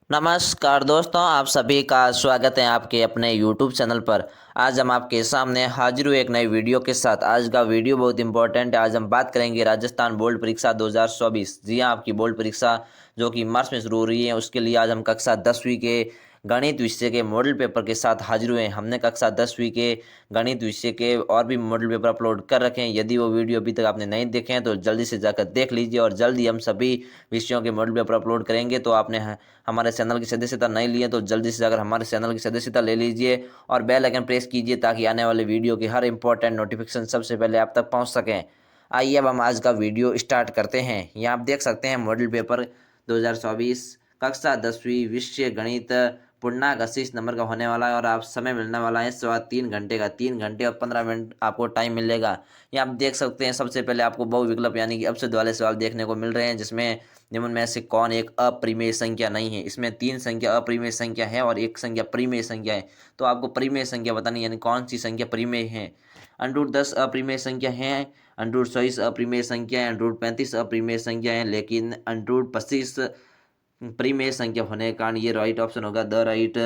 नमस्कार दोस्तों, आप सभी का स्वागत है आपके अपने YouTube चैनल पर। आज हम आपके सामने हाजिर हुए एक नई वीडियो के साथ। आज का वीडियो बहुत इंपॉर्टेंट है। आज हम बात करेंगे राजस्थान बोर्ड परीक्षा 2024। जी हाँ, आपकी बोर्ड परीक्षा जो कि मार्च में शुरू हो रही है, उसके लिए आज हम कक्षा 10वीं के गणित विषय के मॉडल पेपर के साथ हाजिर हुए हैं। हमने कक्षा 10वीं के गणित विषय के और भी मॉडल पेपर अपलोड कर रखे हैं। यदि वो वीडियो अभी तक आपने नहीं देखे हैं तो जल्दी से जाकर देख लीजिए, और जल्दी हम सभी विषयों के मॉडल पेपर अपलोड करेंगे। तो आपने हमारे चैनल की सदस्यता नहीं ली है तो जल्दी से जाकर हमारे चैनल की सदस्यता ले लीजिए और बेल आइकन प्रेस कीजिए ताकि आने वाले वीडियो की हर इंपॉर्टेंट नोटिफिकेशन सबसे पहले आप तक पहुंच सकें। आइए अब हम आज का वीडियो स्टार्ट करते हैं। यहाँ आप देख सकते हैं मॉडल पेपर 2024 कक्षा 10वीं विषय गणित पूर्णांक 80 नंबर का होने वाला है, और आप समय मिलने वाला है सवा 3 घंटे का। 3 घंटे और 15 मिनट आपको टाइम मिलेगा। यहाँ आप देख सकते हैं सबसे पहले आपको बहुविकल्प यानी कि अपशब्द वाले सवाल देखने को मिल रहे हैं, जिसमें निम्न में से कौन एक अप्रिमेय संख्या नहीं है। इसमें 3 संख्या अप्रिमेय संख्या है और एक संख्या परिमेय संख्या है। तो आपको परिमेय संख्या बतानी, यानी कौन सी संख्या परिमेय है। √10 अप्रिमेय संख्या है, √24 अप्रिमेय संख्या है, √35 अप्रिमेय संख्या है, लेकिन √25 परिमेय संख्या होने के कारण ये राइट ऑप्शन होगा, द राइट।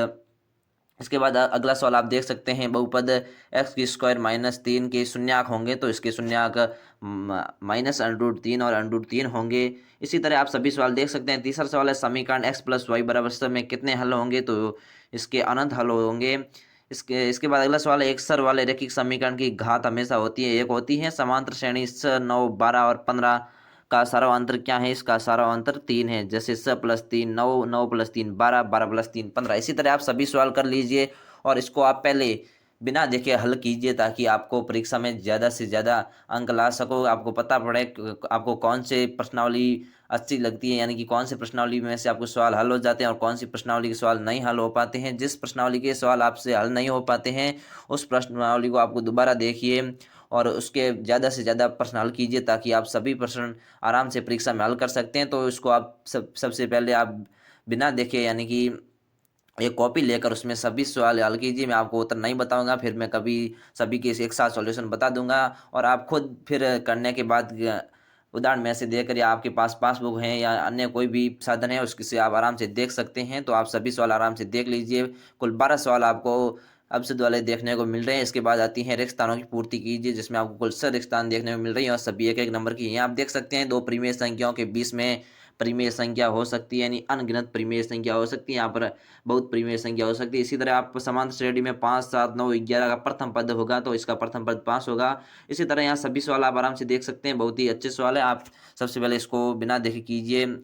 इसके बाद अगला सवाल आप देख सकते हैं, बहुपद x² -3 के शून्याक होंगे तो इसके शून्याक -√3 और √3 होंगे। इसी तरह आप सभी सवाल देख सकते हैं। तीसरा सवाल है, समीकरण x + y = में कितने हल होंगे तो इसके अनंत हल होंगे। इसके बाद अगला सवाल है, एक सर वाले रैखिक समीकरण की घात हमेशा होती है, एक होती है। समांतर श्रेणी 6, 9, 12 और 15 का सारांतर क्या है। इसका सारांतर 3 है। जैसे 6+3 9, 9+3 12, 12+3 15। इसी तरह आप सभी सवाल कर लीजिए और इसको आप पहले बिना देखे हल कीजिए ताकि आपको परीक्षा में ज़्यादा से ज़्यादा अंक ला सको। आपको पता पड़े आपको कौन से प्रश्नावली अच्छी लगती है, यानी कि कौन से प्रश्नावली में से आपको सवाल हल हो जाते हैं और कौन सी प्रश्नावली के सवाल नहीं हल हो पाते हैं। जिस प्रश्नावली के सवाल आपसे हल नहीं हो पाते हैं उस प्रश्नावली को आपको दोबारा देखिए और उसके ज़्यादा से ज़्यादा प्रश्न हल कीजिए ताकि आप सभी प्रश्न आराम से परीक्षा में हल कर सकते हैं। तो इसको आप सबसे पहले आप बिना देखे यानी कि एक कॉपी लेकर उसमें सभी सवाल हल कीजिए। मैं आपको उत्तर नहीं बताऊंगा, फिर मैं कभी सभी के एक साथ सॉल्यूशन बता दूंगा और आप खुद फिर करने के बाद उदाहरण में से देकर, या आपके पास पासबुक है या अन्य कोई भी साधन है उससे आप आराम से देख सकते हैं। तो आप सभी सवाल आराम से देख लीजिए। कुल 12 सवाल आपको अपशब्द वाले देखने को मिल रहे हैं। इसके बाद आती है रिक्त स्थानों की पूर्ति कीजिए, जिसमें आपको कुल 6 रिक्त स्थान देखने को मिल रही है और सभी एक एक नंबर की हैं। आप देख सकते हैं दो परिमेय संख्याओं के बीच में परिमेय संख्या हो सकती है, यानी अनगिनत परिमेय संख्या हो सकती है। यहाँ पर बहुत परिमेय संख्या हो सकती है। इसी तरह आप समांतर श्रेणी में 5, 7, 9, 11 का प्रथम पद होगा तो इसका प्रथम पद 5 होगा। इसी तरह यहाँ सभी सवाल आप आराम से देख सकते हैं। बहुत ही अच्छे सवाल है। आप सबसे पहले इसको बिना देखे कीजिए।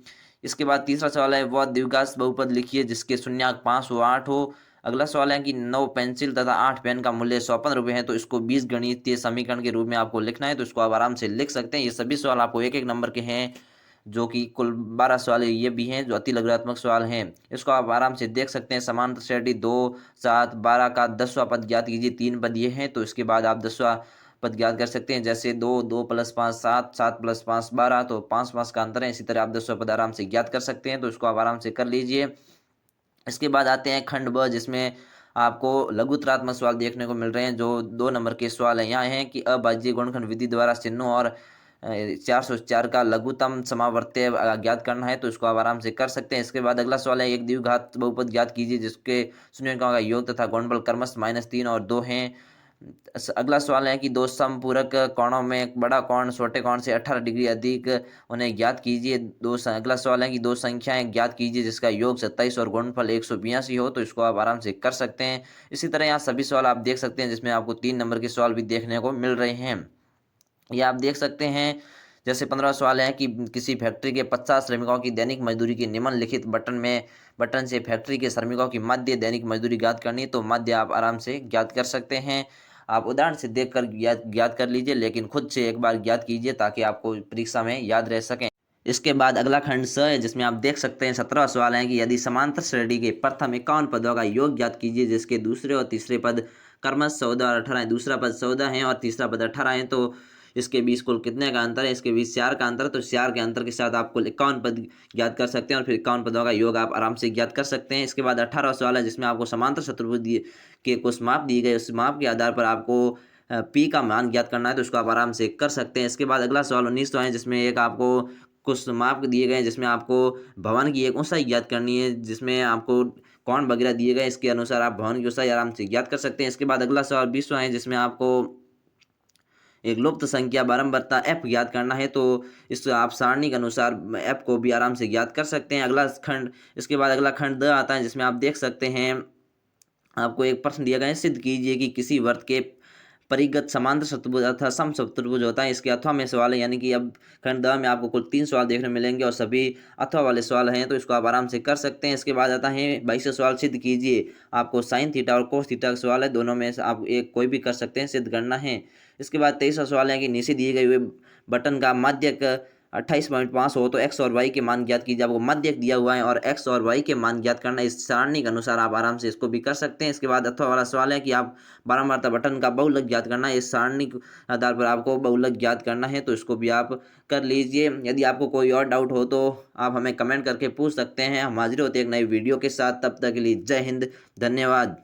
इसके बाद तीसरा सवाल है, वह द्विघात बहुपद लिखिए जिसके शून्याक 5 हो 8 हो। अगला सवाल है कि 9 पेंसिल तथा 8 पेन का मूल्य 54 रुपये है तो इसको 20 गणितीय समीकरण के रूप में आपको लिखना है। तो इसको आप आराम से लिख सकते हैं। ये सभी सवाल आपको एक एक नंबर के हैं, जो कि कुल 12 सवाल ये भी हैं जो अति लघुत्मक सवाल हैं। इसको आप आराम से देख सकते हैं। समांतर श्रेणी 2, 7, 12 का 10वां पद ज्ञात कीजिए। 3 पद ये हैं तो इसके बाद आप 10वां पद ज्ञात कर सकते हैं। जैसे 2, 2 + 5 7, 7 + 5 12, तो 5 5 का अंतर है। इसी तरह आप 10वां पद आराम से ज्ञात कर सकते हैं। तो इसको आप आराम से कर लीजिए। इसके बाद आते हैं खंड ब, जिसमें आपको लघुत्तरात्मक सवाल देखने को मिल रहे हैं। जो 2 नंबर के सवाल हैं यहाँ हैं कि अभाज्य गुणनखंड विधि द्वारा चिन्हों और 404 का लघुत्तम समावर्त्य ज्ञात करना है। तो इसको आप आराम से कर सकते हैं। इसके बाद अगला सवाल है, एक द्विघात बहुपद ज्ञात कीजिए जिसके शून्यकों का योग तथा गुणनफल क्रमशः -3 और 2 हैं। अगला सवाल है कि दो समपूरक कोणों में एक बड़ा कोण छोटे कोण से 18 डिग्री अधिक, उन्हें ज्ञात कीजिए। अगला सवाल है कि दो संख्याएं ज्ञात कीजिए जिसका योग 27 और गुणनफल 182 हो। तो इसको आप आराम से कर सकते हैं। इसी तरह यहाँ सभी सवाल आप देख सकते हैं जिसमें आपको 3 नंबर के सवाल भी देखने को मिल रहे हैं। ये आप देख सकते हैं। जैसे 15 सवाल है कि किसी फैक्ट्री के 50 श्रमिकों की दैनिक मजदूरी की निम्नलिखित बटन से फैक्ट्री के श्रमिकों की माध्य दैनिक मजदूरी ज्ञात करनी है। तो माध्य आप आराम से ज्ञात कर सकते हैं। आप उदाहरण से देखकर ज्ञात कर लीजिए, लेकिन खुद से एक बार ज्ञात कीजिए ताकि आपको परीक्षा में याद रह सकें। इसके बाद अगला खंड स है, जिसमें आप देख सकते हैं 17वां सवाल है कि यदि समांतर श्रेणी के प्रथम 51 पदों का योग ज्ञात कीजिए जिसके दूसरे और तीसरे पद क्रमशः 14 और 18 है। दूसरा पद 14 है और तीसरा पद 18 है तो इसके बीच कुल कितने का अंतर है। इसके बीच 4 का अंतर है। तो 4 के अंतर के साथ आप कुल 51 पद ज्ञात कर सकते हैं और फिर 51 पदों का योग आप आराम से ज्ञात कर सकते हैं। इसके बाद 18वां सवाल है जिसमें आपको समांतर चतुर्भुज के कुछ माप दिए गए, उस माप के आधार पर आपको पी का मान ज्ञात करना है। तो इसको आप आराम से कर सकते हैं। इसके बाद अगला सवाल 19वां है जिसमें एक आपको कुछ माप दिए गए हैं, जिसमें आपको भवन की एक ऊंचाई ज्ञात करनी है, जिसमें आपको कोण वगैरह दिए गए, इसके अनुसार आप भवन की ऊंचाई आराम से ज्ञात कर सकते हैं। इसके बाद अगला सवाल 20वां है, जिसमें आपको एक लुप्त संख्या बारंबारता f ज्ञात करना है। तो इस आप सारणी के अनुसार f को भी आराम से ज्ञात कर सकते हैं। अगला खंड, इसके बाद अगला खंड द आता है, जिसमें आप देख सकते हैं आपको एक प्रश्न दिया गया है, सिद्ध कीजिए कि किसी वर्त के परिगत समांतर चतुर्भुज अथवा सम चतुर्भुज होता है। इसके अथवा में सवाल है, यानी कि अब खंड द में आपको कुल 3 सवाल देखने मिलेंगे और सभी अथवा वाले सवाल हैं, तो इसको आप आराम से कर सकते हैं। इसके बाद आता है 22वां सवाल, सिद्ध कीजिए। आपको साइन थीटा और कोस थीटा का सवाल है, दोनों में से आप एक कोई भी कर सकते हैं, सिद्ध करना है। इसके बाद 23वां सवाल है कि नीचे दिए गए हुए बटन का माध्यक 28.5 हो तो x और y के मान ज्ञात कीजिए। आपको माध्यक दिया हुआ है और x और y के मान ज्ञात करना, इस सारणी के अनुसार आप आराम से इसको भी कर सकते हैं। इसके बाद अथवा वाला सवाल है कि आप बारंबारता बटन का बहुलक ज्ञात करना है। इस सारणी के आधार पर आपको बहुलक ज्ञात करना है, तो इसको भी आप कर लीजिए। यदि आपको कोई और डाउट हो तो आप हमें कमेंट करके पूछ सकते हैं। हम हाजिर होते हैं एक नई वीडियो के साथ, तब तक के लिए जय हिंद, धन्यवाद।